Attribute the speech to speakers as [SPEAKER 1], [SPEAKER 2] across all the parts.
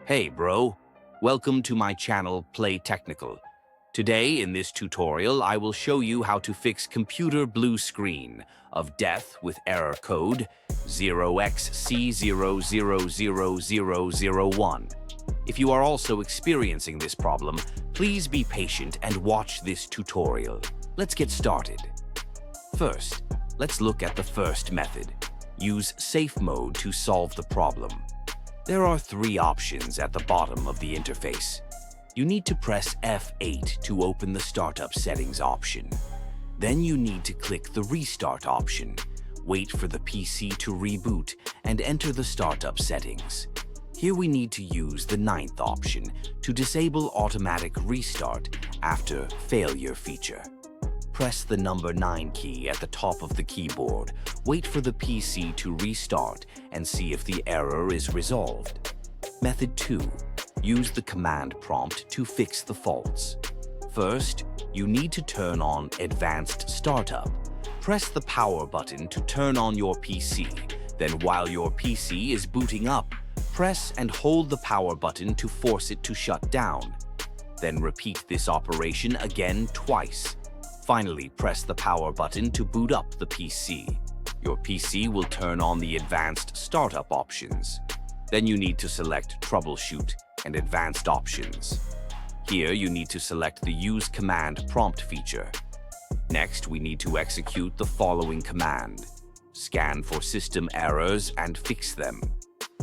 [SPEAKER 1] Hey bro, welcome to my channel Play Technical. Today in this tutorial I will show you how to fix computer blue screen of death with error code 0xc0000001. If you are also experiencing this problem, please be patient and watch this tutorial. Let's get started. First, let's look at the first method. Use safe mode to solve the problem. There are three options at the bottom of the interface. You need to press F8 to open the startup settings option. Then you need to click the restart option, wait for the PC to reboot, and enter the startup settings. Here we need to use the ninth option to disable automatic restart after failure feature. Press the number 9 key at the top of the keyboard, wait for the PC to restart, and see if the error is resolved. Method 2. Use the command prompt to fix the faults. First, you need to turn on Advanced Startup. Press the power button to turn on your PC. Then while your PC is booting up, press and hold the power button to force it to shut down. Then repeat this operation again twice. Finally, press the power button to boot up the PC. Your PC will turn on the advanced startup options. Then you need to select Troubleshoot and Advanced Options. Here you need to select the Use Command Prompt feature. Next, we need to execute the following command. Scan for system errors and fix them.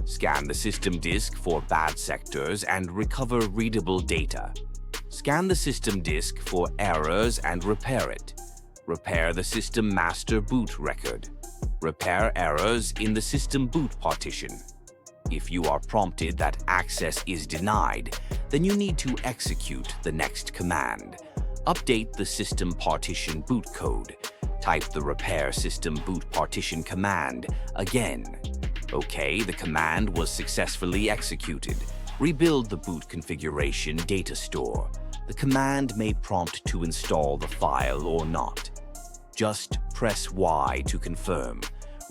[SPEAKER 1] Scan the system disk for bad sectors and recover readable data. Scan the system disk for errors and repair it. Repair the system master boot record. Repair errors in the system boot partition. If you are prompted that access is denied, then you need to execute the next command. Update the system partition boot code. Type the repair system boot partition command again. Okay, the command was successfully executed. Rebuild the boot configuration data store. The command may prompt to install the file or not. Just press Y to confirm.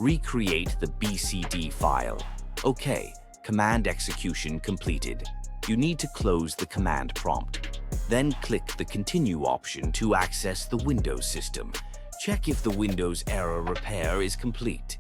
[SPEAKER 1] Recreate the BCD file. Okay, command execution completed. You need to close the command prompt. Then click the Continue option to access the Windows system. Check if the Windows error repair is complete.